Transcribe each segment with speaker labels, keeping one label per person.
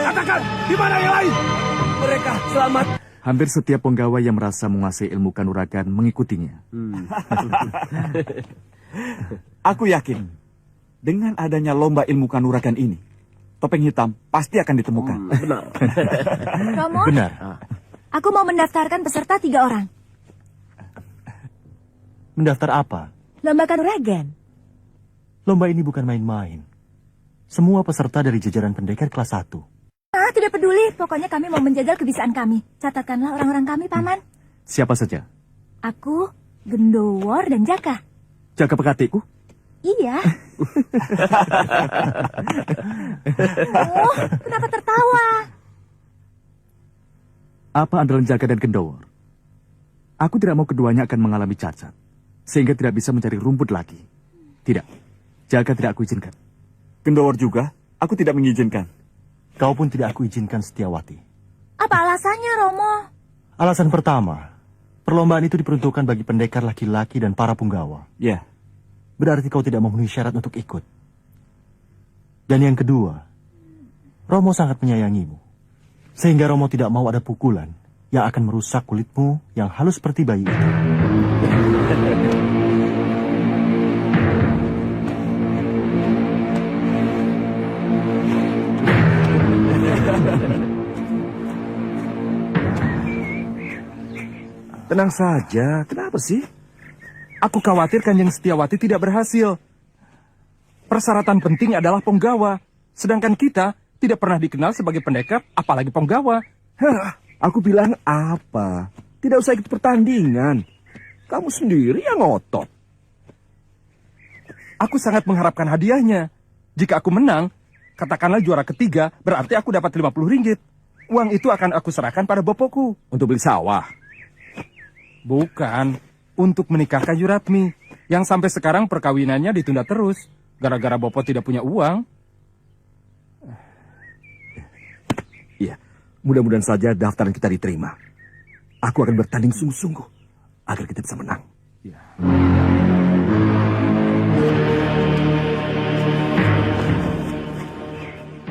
Speaker 1: Katakan, di mana yang lain?
Speaker 2: Mereka selamat.
Speaker 3: Hampir setiap penggawa yang merasa menguasai ilmu kanuragan mengikutinya.
Speaker 2: Aku yakin, dengan adanya lomba ilmu kanuragan ini, topeng hitam pasti akan ditemukan.
Speaker 1: Benar.
Speaker 4: Romo,
Speaker 3: Benar.
Speaker 4: aku mau mendaftarkan peserta 3 orang.
Speaker 5: Mendaftar apa?
Speaker 4: Lomba kanuragan.
Speaker 5: Lomba ini bukan main-main. Semua peserta dari jajaran pendekar kelas 1.
Speaker 4: Ah, tidak peduli. Pokoknya kami mau menjajal kebisaan kami. Catatkanlah orang-orang kami, Paman.
Speaker 3: Siapa saja?
Speaker 4: Aku, Gendowor, dan Jaka.
Speaker 3: Jaga pekatikku?
Speaker 4: Iya. Oh, kenapa tertawa?
Speaker 3: Apa andalan Jaga dan Gendowor? Aku tidak mau keduanya akan mengalami cacat, sehingga tidak bisa mencari rumput lagi. Tidak, Jaga tidak aku izinkan.
Speaker 2: Gendowor juga, aku tidak mengizinkan.
Speaker 5: Kau pun tidak aku izinkan, Setiawati.
Speaker 4: Apa alasannya, Romo?
Speaker 5: Alasan pertama, perlombaan itu diperuntukkan bagi pendekar laki-laki dan para punggawa.
Speaker 2: Ya,
Speaker 5: Berarti kau tidak memenuhi syarat untuk ikut. Dan yang kedua, Romo sangat menyayangimu. Sehingga Romo tidak mau ada pukulan yang akan merusak kulitmu yang halus seperti bayi itu.
Speaker 1: Tenang saja, kenapa sih? Aku khawatir Kanjeng Setiawati tidak berhasil. Persyaratan penting adalah penggawa. Sedangkan kita tidak pernah dikenal sebagai pendekar, apalagi penggawa.
Speaker 6: Aku bilang apa? Tidak usah ikut pertandingan. Kamu sendiri yang ngotot.
Speaker 1: Aku sangat mengharapkan hadiahnya. Jika aku menang, katakanlah juara ketiga, berarti aku dapat 50 ringgit. Uang itu akan aku serahkan pada bopoku.
Speaker 6: Untuk beli sawah.
Speaker 1: Bukan, untuk menikahkan Yuratmi. Yang sampai sekarang perkawinannya ditunda terus. Gara-gara bopo tidak punya uang.
Speaker 6: Iya, mudah-mudahan saja daftaran kita diterima. Aku akan bertanding sungguh-sungguh agar kita bisa menang.
Speaker 1: Ya.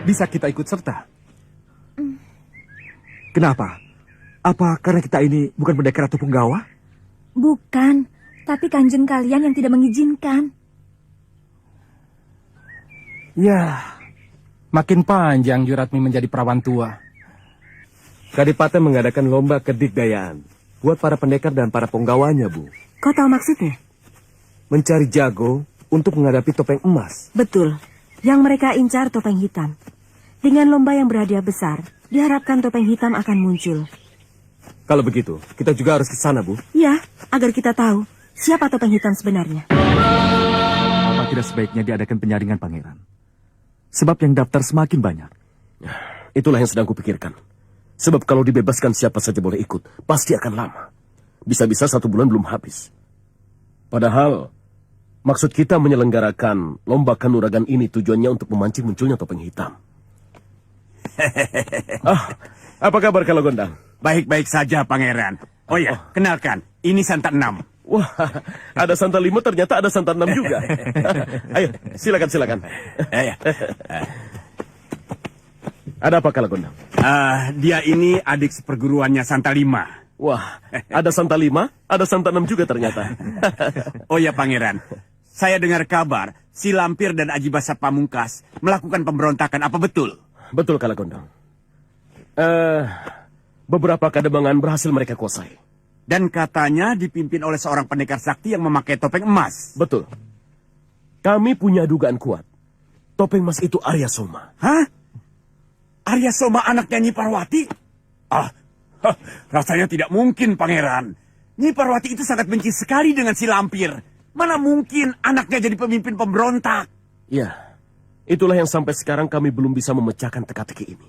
Speaker 1: Bisa kita ikut serta?
Speaker 6: Kenapa? Apa karena kita ini bukan pendekar atau penggawa?
Speaker 4: Bukan, tapi kanjeng kalian yang tidak mengizinkan.
Speaker 1: Ya, makin panjang Yuratmi menjadi perawan tua.
Speaker 6: Kadipaten mengadakan lomba kedikdayaan buat para pendekar dan para penggawanya, Bu.
Speaker 7: Kau tahu maksudnya?
Speaker 6: Mencari jago untuk menghadapi topeng emas.
Speaker 7: Betul. Yang mereka incar topeng hitam. Dengan lomba yang berhadiah besar, diharapkan topeng hitam akan muncul.
Speaker 6: Kalau begitu, kita juga harus ke sana, Bu.
Speaker 7: Ya, agar kita tahu siapa topeng hitam sebenarnya.
Speaker 3: Apa tidak sebaiknya diadakan penyaringan, Pangeran? Sebab yang daftar semakin banyak.
Speaker 6: Itulah yang sedang kupikirkan. Sebab kalau dibebaskan siapa saja boleh ikut, pasti akan lama. Bisa-bisa 1 bulan belum habis. Padahal, maksud kita menyelenggarakan lomba kanuragan ini tujuannya untuk memancing munculnya topeng hitam. Apa kabar kalau Gondang?
Speaker 2: Baik-baik saja, Pangeran. Oh ya, kenalkan, ini Santan 6.
Speaker 6: Wah, ada santan 5, ternyata ada santan 6 juga. Ayo, silakan.
Speaker 2: Ya.
Speaker 6: Ada apa kalau Gondang?
Speaker 8: Dia ini adik seperguruannya Santa Lima.
Speaker 6: Wah, ada Santa 5, ada Santa 6 juga ternyata.
Speaker 8: Oh ya Pangeran, saya dengar kabar si Lampir dan Aji Basa Pamungkas melakukan pemberontakan, apa betul?
Speaker 6: Betul, Kalagondong. Beberapa kademangan berhasil mereka kuasai.
Speaker 8: Dan katanya dipimpin oleh seorang pendekar sakti yang memakai topeng emas.
Speaker 6: Betul. Kami punya dugaan kuat. Topeng emas itu Arya Soma.
Speaker 8: Hah? Arya Soma anaknya Nyi Parwati? Rasanya tidak mungkin, Pangeran. Nyi Parwati itu sangat benci sekali dengan si Lampir. Mana mungkin anaknya jadi pemimpin pemberontak?
Speaker 6: Ya, itulah yang sampai sekarang kami belum bisa memecahkan teka-teki ini.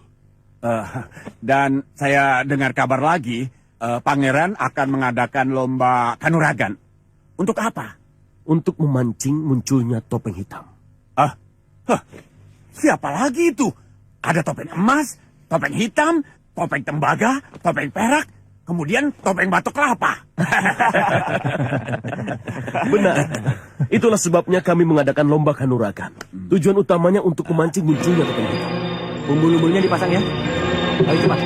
Speaker 8: Dan saya dengar kabar lagi, Pangeran akan mengadakan lomba kanuragan. Untuk apa?
Speaker 6: Untuk memancing munculnya topeng hitam.
Speaker 8: Siapa lagi itu? Ada topeng emas, topeng hitam, topeng tembaga, topeng perak, kemudian topeng batok kelapa.
Speaker 6: Benar. Itulah sebabnya kami mengadakan lomba kanuragan. Tujuan utamanya untuk memancing munculnya topeng hitam.
Speaker 5: Umbul-umbulnya dipasang ya. Ayo cepat.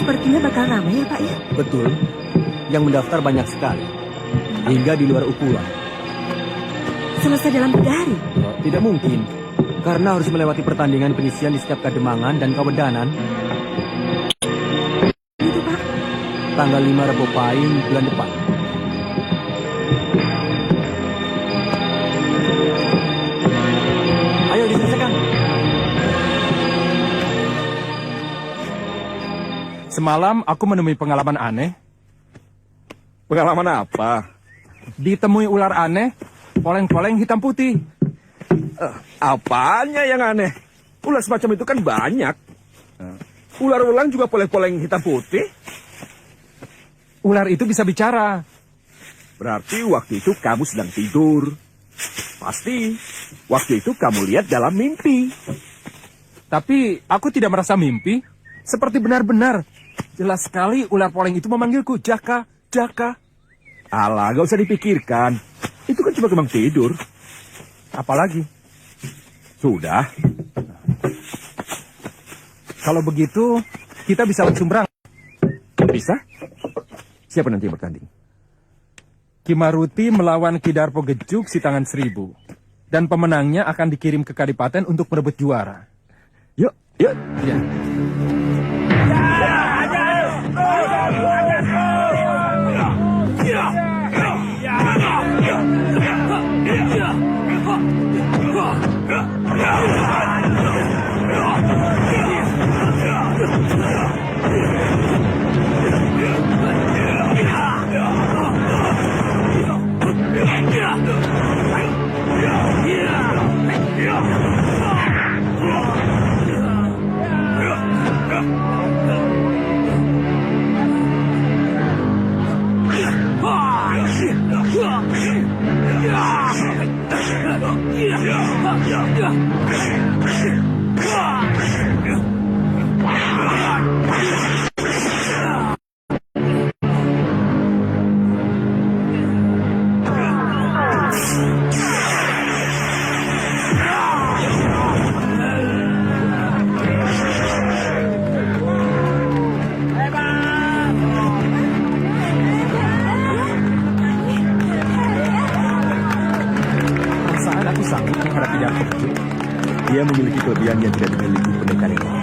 Speaker 7: Sepertinya bakal ramai ya Pak ya?
Speaker 5: Betul. Yang mendaftar banyak sekali. Hingga di luar ukuran.
Speaker 7: Selesai dalam 3 hari.
Speaker 5: Tidak mungkin. Karena harus melewati pertandingan penyisian di setiap kademangan dan kawedanan.
Speaker 7: Itu Pak.
Speaker 5: Tanggal 5 Rebo Pahing bulan depan. Ayo diselesaikan.
Speaker 1: Semalam aku menemui pengalaman aneh.
Speaker 2: Pengalaman apa?
Speaker 1: Ditemui ular aneh, poleng-poleng hitam putih.
Speaker 2: Apanya yang aneh? Ular semacam itu kan banyak. Ular ulang juga poleng-poleng hitam putih.
Speaker 1: Ular itu bisa bicara.
Speaker 2: Berarti waktu itu kamu sedang tidur. Pasti. Waktu itu kamu lihat dalam mimpi.
Speaker 1: Tapi aku tidak merasa mimpi. Seperti benar-benar. Jelas sekali ular poleng itu memanggilku, Jaka, Jaka.
Speaker 2: Alah, gak usah dipikirkan. Itu kan cuma kembang tidur.
Speaker 1: Apalagi?
Speaker 2: Sudah.
Speaker 1: Kalau begitu, kita bisa langsung berangkat.
Speaker 2: Bisa? Siapa nanti yang bertanding?
Speaker 1: Kimaruti melawan Kidarpo Gejuk si tangan 1000. Dan pemenangnya akan dikirim ke Kadipaten untuk merebut juara.
Speaker 2: Yuk, yuk.
Speaker 1: Ya. Perasaan aku sanggup menghadapi Kidarpo Gejuk.
Speaker 2: Dia memiliki kelebihan yang tidak dimiliki pendekar yang lain.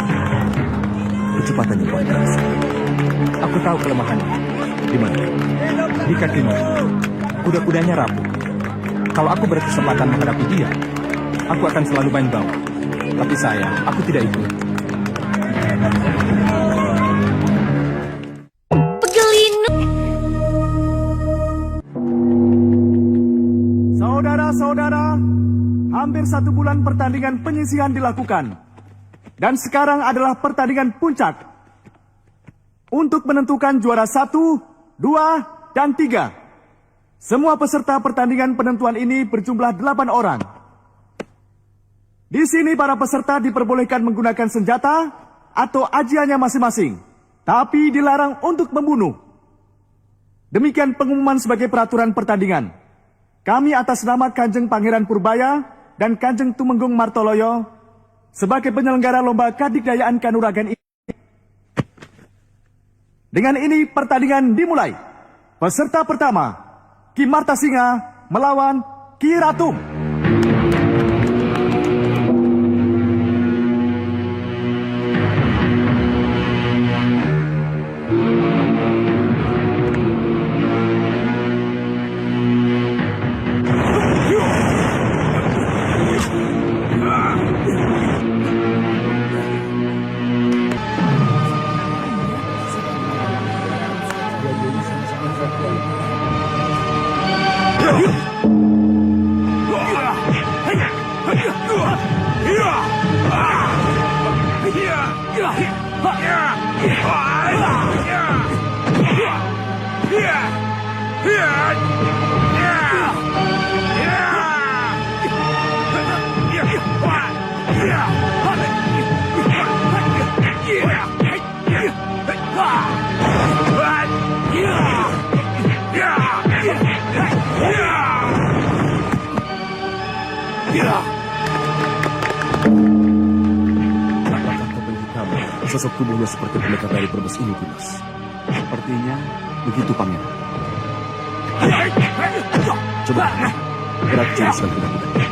Speaker 2: Kecepatan yang kuat terasa.
Speaker 1: Aku tahu kelemahannya.
Speaker 2: Di mana?
Speaker 1: Di kakinya. Kuda-kudanya rapuh. Kalau aku berkesempatan menghadapi dia, aku akan selalu main bawah. Tapi sayang, aku tidak ikut.
Speaker 3: Saudara-saudara, hampir 1 bulan pertandingan penyisihan dilakukan. Dan sekarang adalah pertandingan puncak. Untuk menentukan juara 1, 2, dan 3. Semua peserta pertandingan penentuan ini berjumlah 8 orang. Di sini para peserta diperbolehkan menggunakan senjata atau ajiannya masing-masing. tapi dilarang untuk membunuh. Demikian pengumuman sebagai peraturan pertandingan. Kami atas nama Kanjeng Pangeran Purbaya dan Kanjeng Tumenggung Martoloyo sebagai penyelenggara lomba kadikdayaan kanuragan ini. Dengan ini pertandingan dimulai. Peserta pertama, Ki Martasinga melawan Ki Ratum.
Speaker 6: Apakah topeng hitam sosok tubuhnya seperti pendekar dari Brebes ini, Dimas?
Speaker 2: Sepertinya begitu, Pangeran.
Speaker 6: Coba, gerak jelaskan kuda-kuda.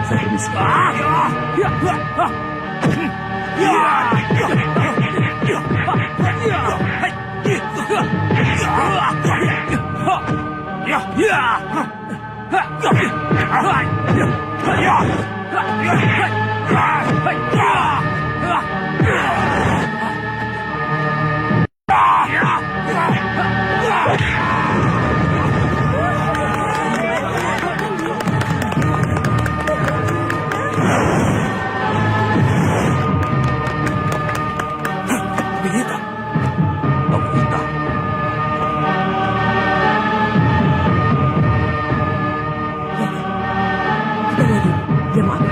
Speaker 6: Saya permisi.
Speaker 7: Dia mau apa?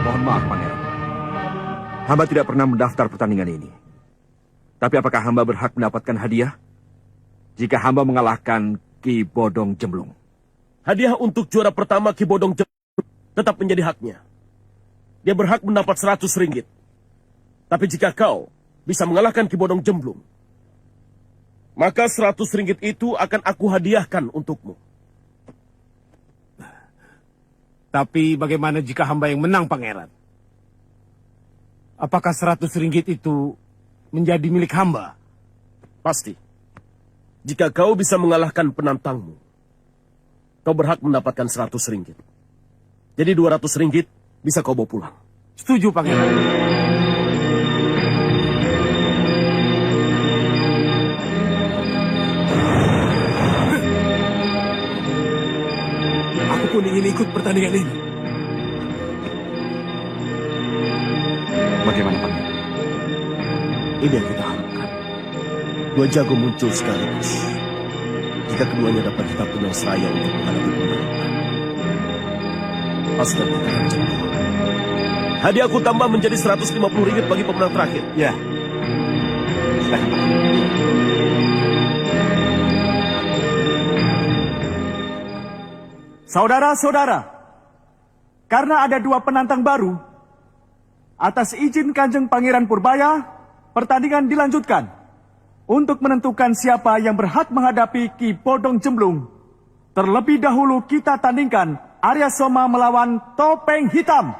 Speaker 9: Mohon maaf, Pangeran. Hamba tidak pernah mendaftar pertandingan ini. Tapi apakah hamba berhak mendapatkan hadiah jika hamba mengalahkan Ki Bodong Jemblung?
Speaker 6: Hadiah untuk juara pertama Ki Bodong Jemblung tetap menjadi haknya. Dia berhak mendapat 100 ringgit. Tapi jika kau bisa mengalahkan Ki Bodong Jemblung, maka 100 ringgit itu akan aku hadiahkan untukmu.
Speaker 10: Tapi bagaimana jika hamba yang menang, Pangeran? Apakah 100 ringgit itu menjadi milik hamba?
Speaker 6: Pasti. Jika kau bisa mengalahkan penantangmu, kau berhak mendapatkan 100 ringgit. Jadi 200 ringgit bisa kau bawa pulang.
Speaker 10: Setuju, Pangeran.
Speaker 3: Aku pun ingin ikut pertandingan ini.
Speaker 2: Bagaimana, Pangeran?
Speaker 6: Ini yang kita harapkan. Dua jago muncul sekaligus. Jika keduanya dapat kita punya seraya untuk menghadapi pemberontak, pasti kita akan jatuh. Hadiah aku tambah menjadi 150 ringgit bagi pemenang terakhir.
Speaker 2: Ya. Silakan, Pak.
Speaker 3: Saudara-saudara, karena ada dua penantang baru, atas izin Kanjeng Pangeran Purbaya, pertandingan dilanjutkan untuk menentukan siapa yang berhak menghadapi Ki Bodong Jemblung. Terlebih dahulu kita tandingkan Arya Soma melawan Topeng Hitam.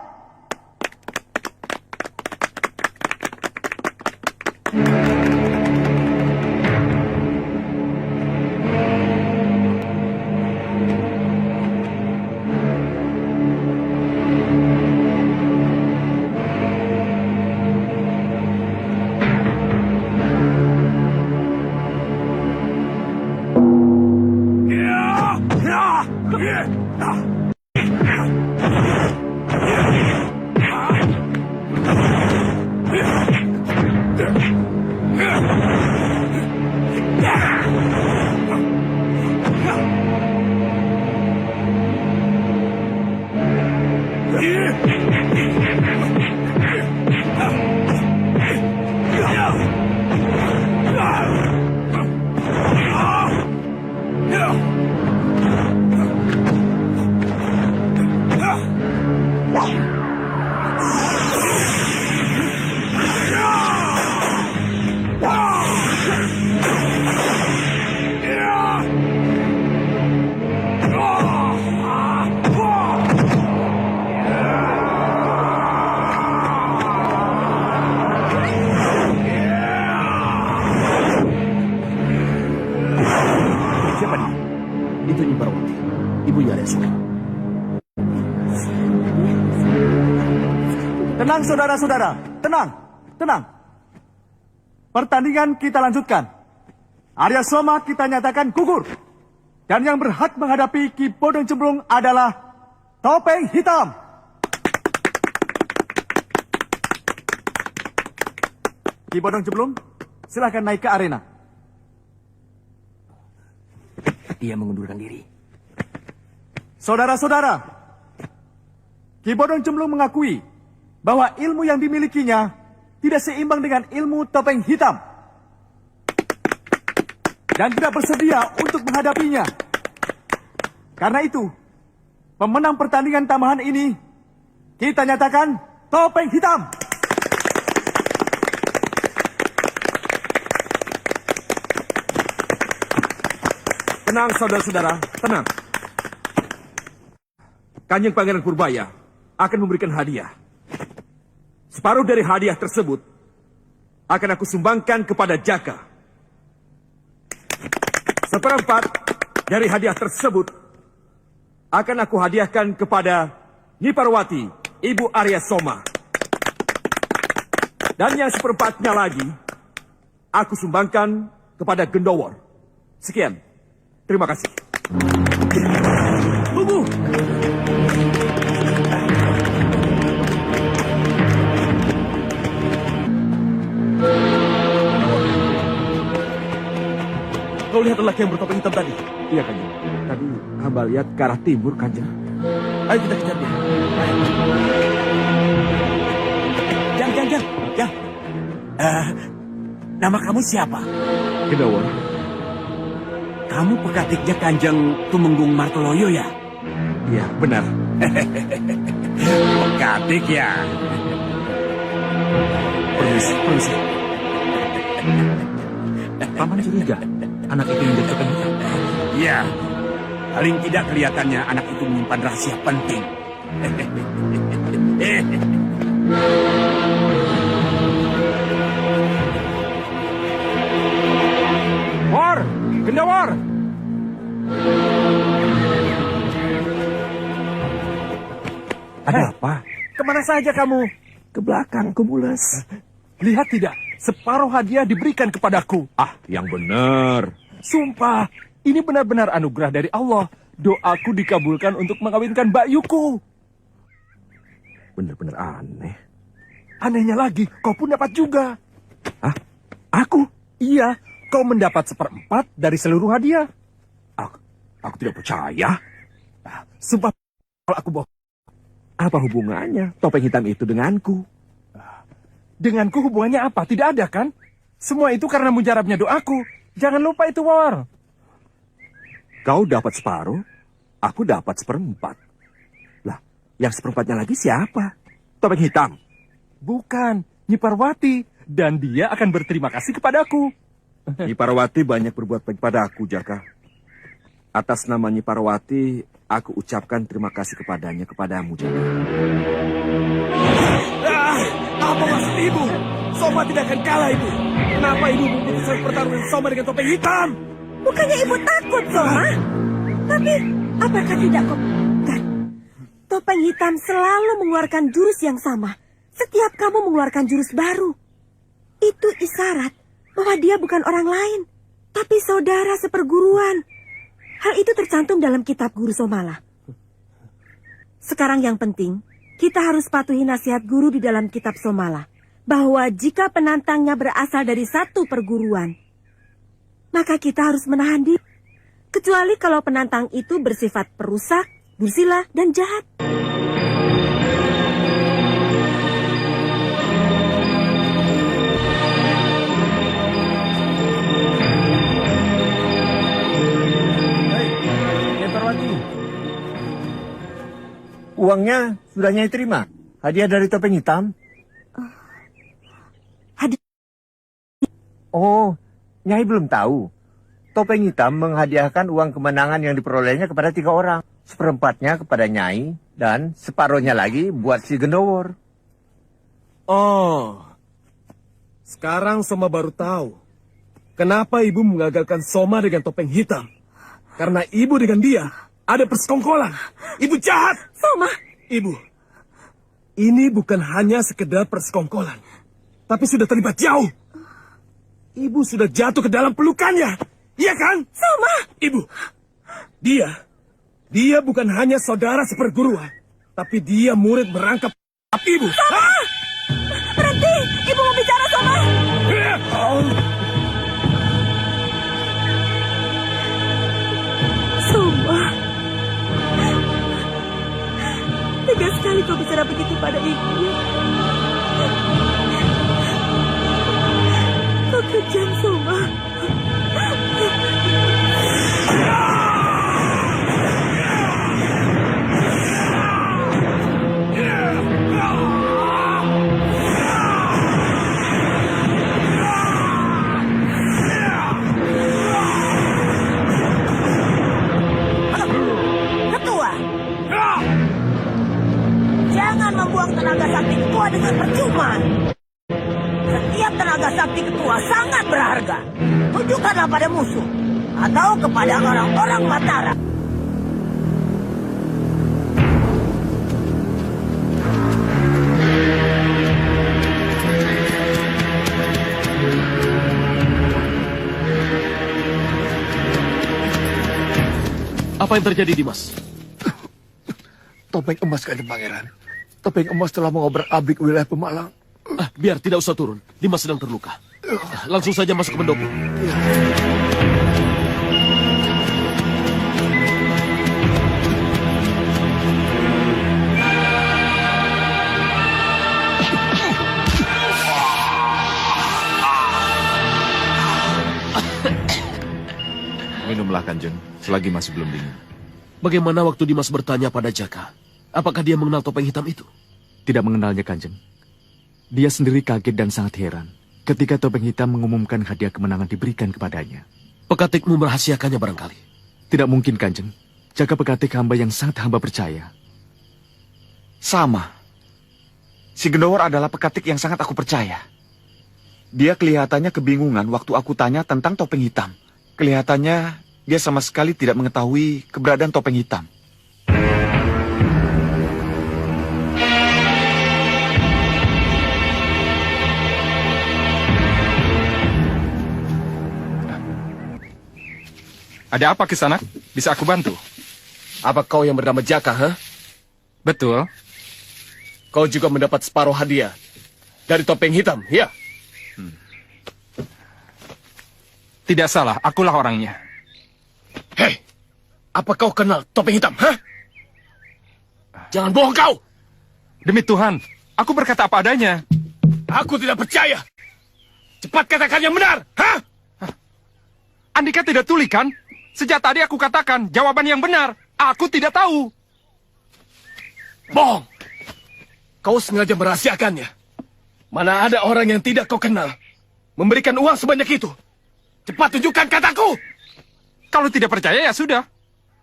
Speaker 3: Tenang saudara-saudara, tenang, tenang. Pertandingan kita lanjutkan. Arya Soma kita nyatakan gugur. Dan yang berhak menghadapi Ki Bodong Cemplung adalah Topeng Hitam. Ki Bodong Cemplung, silahkan naik ke arena.
Speaker 9: Dia mengundurkan diri.
Speaker 3: Saudara-saudara, Ki Bodong Cemplung mengakui bahwa ilmu yang dimilikinya tidak seimbang dengan ilmu Topeng Hitam. Dan tidak bersedia untuk menghadapinya. Karena itu, pemenang pertandingan tambahan ini, kita nyatakan Topeng Hitam.
Speaker 9: Tenang saudara-saudara, tenang. Kanjeng Pangeran Purbaya akan memberikan hadiah. Separuh dari hadiah tersebut akan aku sumbangkan kepada Jaka. Seperempat dari hadiah tersebut akan aku hadiahkan kepada Nyi Parwati, Ibu Arya Soma. Dan yang seperempatnya lagi aku sumbangkan kepada Gendowor. Sekian. Terima kasih. Tunggu!
Speaker 6: Kau lihat lelaki yang bertopeng hitam tadi?
Speaker 9: Iya, Kanjeng. Tadi hamba lihat ke arah timur, Kanjeng.
Speaker 6: Ayo kita kejar dia.
Speaker 8: Jang. Nama kamu siapa?
Speaker 9: Gendowor.
Speaker 8: Kamu pekatiknya Kanjeng Tumenggung Martoloyo ya?
Speaker 9: Iya, benar.
Speaker 8: Pekatik ya?
Speaker 9: Permisi. Paman curiga anak itu yang bertopeng hitam.
Speaker 8: Iya. Paling tidak kelihatannya anak itu menyimpan rahasia penting.
Speaker 1: War! Gendawar!
Speaker 9: Ada apa?
Speaker 1: Kemana saja kamu?
Speaker 9: Ke belakang, Kumulas.
Speaker 1: Lihat tidak, separuh hadiah diberikan kepadaku.
Speaker 9: Ah, yang benar.
Speaker 1: Sumpah, ini benar-benar anugerah dari Allah. Doaku dikabulkan untuk mengawinkan Bakyuku.
Speaker 9: Benar-benar aneh.
Speaker 1: Anehnya lagi, kau pun dapat juga.
Speaker 9: Ah, aku?
Speaker 1: Iya, kau mendapat seperempat dari seluruh hadiah.
Speaker 9: Aku tidak percaya.
Speaker 1: Sumpah, kalau aku bohong.
Speaker 9: Apa hubungannya topeng hitam itu denganku?
Speaker 1: Denganku hubungannya apa? Tidak ada kan? Semua itu karena mujarabnya doaku. Jangan lupa itu, War.
Speaker 9: Kau dapat separuh, aku dapat seperempat. Lah, yang seperempatnya lagi siapa? Topeng hitam?
Speaker 1: Bukan, Nyi Parwati. Dan dia akan berterima kasih kepadaku.
Speaker 9: Nyi Parwati banyak berbuat baik padaku, Jaka. Atas nama Nyi Parwati, aku ucapkan terima kasih kepadamu, Jaka.
Speaker 6: Apa maksud ibu? Soma tidak akan kalah, ibu. Kenapa ibu memutuskan pertarungan Soma dengan topeng hitam?
Speaker 7: Bukannya ibu takut, Soma? Tapi, apakah tidak kau kan? Topeng hitam selalu mengeluarkan jurus yang sama. Setiap kamu mengeluarkan jurus baru. Itu isyarat bahwa dia bukan orang lain, tapi saudara seperguruan. Hal itu tercantum dalam kitab Guru Somala. Sekarang yang penting, kita harus patuhi nasihat guru di dalam kitab Somala, bahwa jika penantangnya berasal dari satu perguruan, maka kita harus menahan diri. Kecuali kalau penantang itu bersifat perusak, dursila, dan jahat.
Speaker 11: Uangnya sudah Nyai terima. Hadiah dari topeng hitam. Oh, Nyai belum tahu. Topeng hitam menghadiahkan uang kemenangan yang diperolehnya kepada 3 orang. Seperempatnya kepada Nyai dan separuhnya lagi buat si Gendowor.
Speaker 6: Oh, sekarang Soma baru tahu kenapa ibu mengagalkan Soma dengan topeng hitam. Karena ibu dengan dia ada persekongkolan. Ibu jahat.
Speaker 7: Soma.
Speaker 6: Ibu, Ini bukan hanya sekedar persekongkolan, tapi sudah terlibat jauh. Ibu sudah jatuh ke dalam pelukannya, iya kan?
Speaker 7: Soma!
Speaker 6: Ibu, dia bukan hanya saudara seperguruan, tapi dia murid merangkap ibu.
Speaker 7: Soma! Berhenti! Ibu mau bicara, Soma! Soma! Tega sekali kau bicara begitu pada ibu. Kau kejam, Soma. Ketua, jangan membuang tenaga sakti ketua dengan percuma. Setiap tenaga sakti ketua sangat berharga. Tunjukkanlah pada musuh atau kepada orang-orang Mataram.
Speaker 6: Apa yang terjadi, Dimas?
Speaker 12: Topeng emas, Kanjeng Pangeran. Topeng emas telah mengobrak-abrik wilayah Pemalang.
Speaker 6: Biar tidak usah turun. Dimas sedang terluka. Langsung saja masuk ke pendopo.
Speaker 2: Minumlah, Kanjeng, selagi masih belum dingin.
Speaker 6: Bagaimana waktu Dimas bertanya pada Jaka? Apakah dia mengenal topeng hitam itu?
Speaker 2: Tidak mengenalnya, Kanjeng. Dia sendiri kaget dan sangat heran ketika topeng hitam mengumumkan hadiah kemenangan diberikan kepadanya.
Speaker 6: Pekatikmu merahasiakannya barangkali.
Speaker 2: Tidak mungkin, Kanjeng. Jaka Pekatik hamba yang sangat hamba percaya. Sama. Si Gendowor adalah pekatik yang sangat aku percaya. Dia kelihatannya kebingungan waktu aku tanya tentang topeng hitam. Kelihatannya dia sama sekali tidak mengetahui keberadaan topeng hitam.
Speaker 1: Ada apa, Kisanak? Bisa aku bantu?
Speaker 6: Apa kau yang bernama Jaka, ha?
Speaker 1: Betul.
Speaker 6: Kau juga mendapat separuh hadiah dari topeng hitam, ya?
Speaker 1: Tidak salah, akulah orangnya.
Speaker 6: Hei, apa kau kenal topeng hitam, ha? Jangan bohong kau!
Speaker 1: Demi Tuhan, aku berkata apa adanya.
Speaker 6: Aku tidak percaya. Cepat katakan yang benar, ha?
Speaker 1: Andika tidak tuli, kan? Sejak tadi aku katakan jawaban yang benar. Aku tidak tahu.
Speaker 6: Bohong. Kau sengaja merahasiakannya. Mana ada orang yang tidak kau kenal memberikan uang sebanyak itu. Cepat tunjukkan kataku.
Speaker 1: Kalau tidak percaya ya sudah.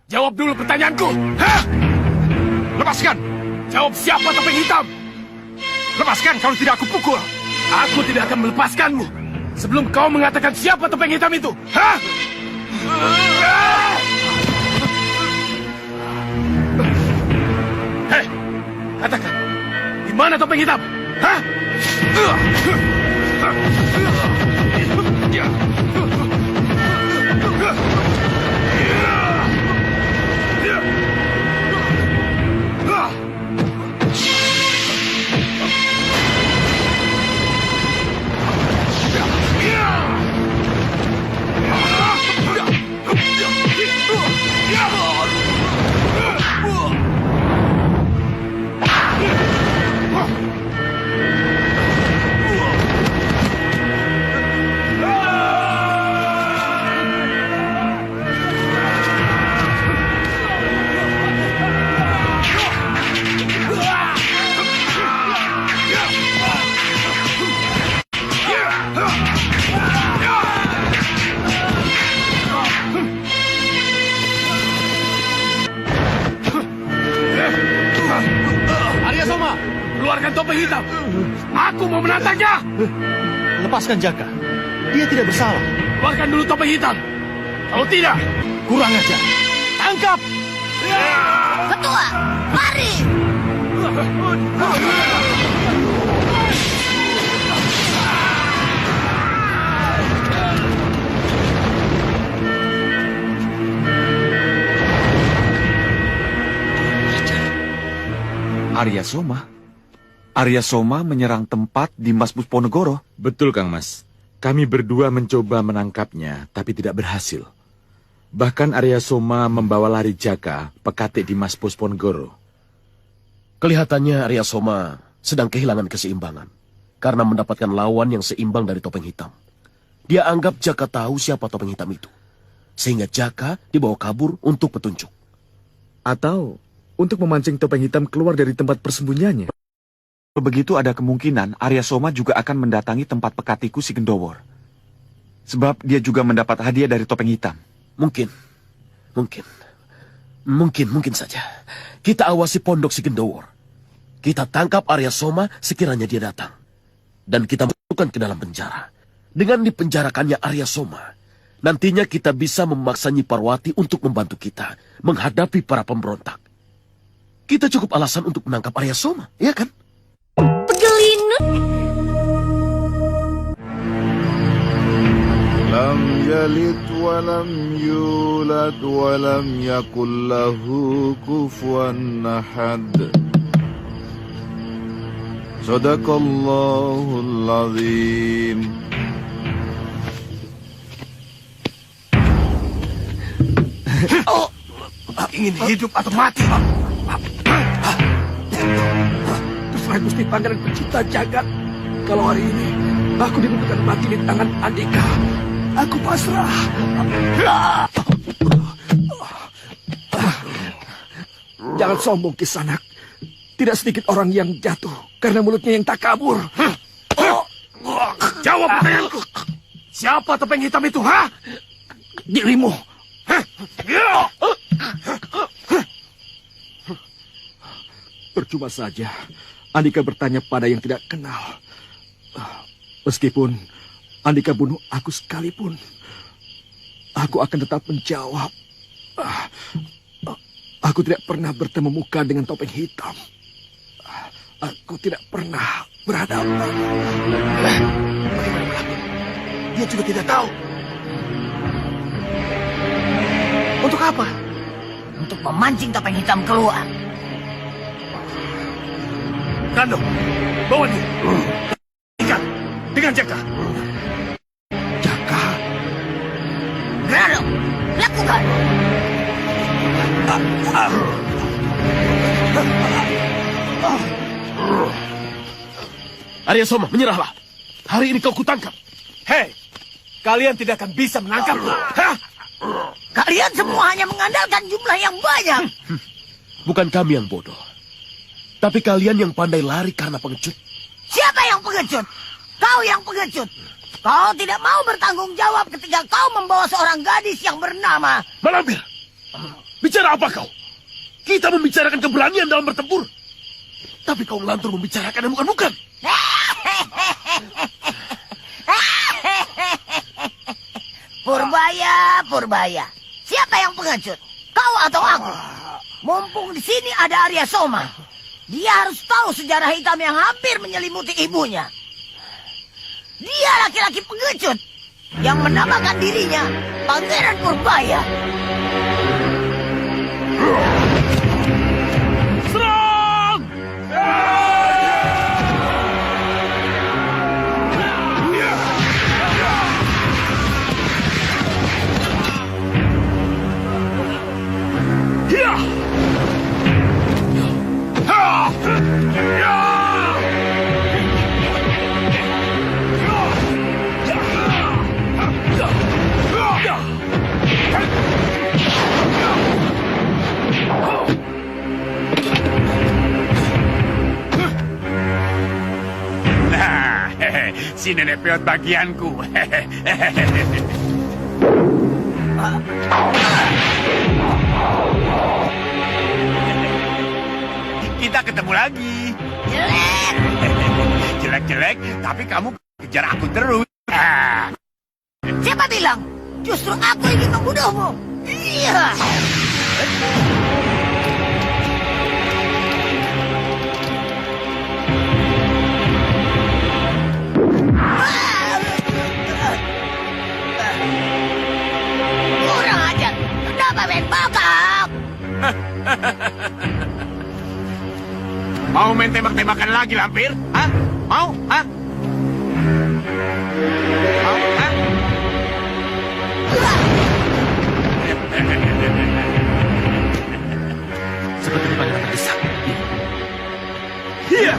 Speaker 6: Jawab dulu pertanyaanku. Hah?
Speaker 1: Lepaskan.
Speaker 6: Jawab siapa topeng hitam.
Speaker 1: Lepaskan kalau tidak aku pukul.
Speaker 6: Aku tidak akan melepaskanmu sebelum kau mengatakan siapa topeng hitam itu. Hah? Hei, katakan, di mana topeng hitam? Hah? Arya Soma, keluarkan topeng hitam. Aku mau menantangnya.
Speaker 5: Lepaskan Jaka. Dia tidak bersalah.
Speaker 6: Keluarkan dulu topeng hitam. Kalau tidak,
Speaker 5: Kurang ajar.
Speaker 6: tangkap.
Speaker 7: Ketua, mari!
Speaker 2: Arya Soma? Arya Soma menyerang tempat di Mas Pusponegoro.
Speaker 13: Betul, Kang Mas. Kami berdua mencoba menangkapnya, tapi tidak berhasil. Bahkan Arya Soma membawa lari Jaka, Pekate di Mas Pusponegoro.
Speaker 6: Kelihatannya Arya Soma sedang kehilangan keseimbangan karena mendapatkan lawan yang seimbang dari Topeng Hitam. Dia anggap Jaka tahu siapa Topeng Hitam itu, sehingga Jaka dibawa kabur untuk petunjuk.
Speaker 9: Atau untuk memancing Topeng Hitam keluar dari tempat persembunyiannya.
Speaker 2: Begitu ada kemungkinan Arya Soma juga akan mendatangi tempat Pekatiku si Gendowor. Sebab dia juga mendapat hadiah dari Topeng Hitam.
Speaker 6: Mungkin saja. Kita awasi pondok si Gendowor. Kita tangkap Arya Soma sekiranya dia datang. Dan kita masukkan ke dalam penjara. Dengan dipenjarakannya Arya Soma, nantinya kita bisa memaksa Nyi Parwati untuk membantu kita menghadapi para pemberontak. Kita cukup alasan untuk menangkap Arya Soma, iya kan?
Speaker 7: Pegelinut.
Speaker 14: Lam yalid wa lam yulad wa lam yakul lahu kufuwan ahad. Sadaqallahul azim.
Speaker 12: Ingin hidup atau mati? Terserah Gusti Pangeran Pencipta Jagat. Kalau hari ini aku dibutuhkan mati di tangan Andika, aku pasrah. Jangan sombong, Kisanak. Tidak sedikit orang yang jatuh karena mulutnya yang tak kabur.
Speaker 10: Jawab pertanyaanku. Siapa Topeng Hitam itu, ha?
Speaker 12: Dirimu.
Speaker 9: Percuma saja Andika bertanya pada yang tidak kenal. Meskipun Andika bunuh aku sekalipun, aku akan tetap menjawab. Aku tidak pernah bertemu muka dengan Topeng Hitam. Aku tidak pernah berhadapan.
Speaker 12: Dia juga tidak tahu. Untuk apa?
Speaker 15: Untuk memancing Topeng Hitam keluar.
Speaker 12: Kando, bawa dia. Ikat dengan Jaka. Jaka.
Speaker 15: Grado, lakukan.
Speaker 6: Arya Soma, menyerahlah. Hari ini kau kutangkap.
Speaker 12: Hei, kalian tidak akan bisa menangkapku. Hah?
Speaker 15: Kalian semua hanya mengandalkan jumlah yang banyak.
Speaker 6: Bukan kami yang bodoh, tapi kalian yang pandai lari karena pengecut.
Speaker 15: Siapa yang pengecut? Kau yang pengecut. Kau tidak mau bertanggung jawab ketika kau membawa seorang gadis yang bernama...
Speaker 6: Malampir, bicara apa kau? Kita membicarakan keberanian dalam bertempur. Tapi kau ngelantur membicarakan yang bukan-bukan.
Speaker 15: Purbaya. Siapa yang pengecut? Kau atau aku? Mumpung di sini ada Arya Soma. Dia harus tahu sejarah hitam yang hampir menyelimuti ibunya. Dia laki-laki pengecut yang menamakan dirinya Pangeran Purbaya.
Speaker 10: Serang!
Speaker 8: Si nenek peot bagianku. Kita ketemu lagi. Jelek, tapi kamu kejar aku terus.
Speaker 15: Siapa bilang? Justru aku ingin membunuhmu. Iya.
Speaker 8: main tembak-tembakan lagi, Lampir? Hah? Mau? Hah? Mau? Hah?
Speaker 5: Sepertinya pangeran terdesak.
Speaker 8: Iya.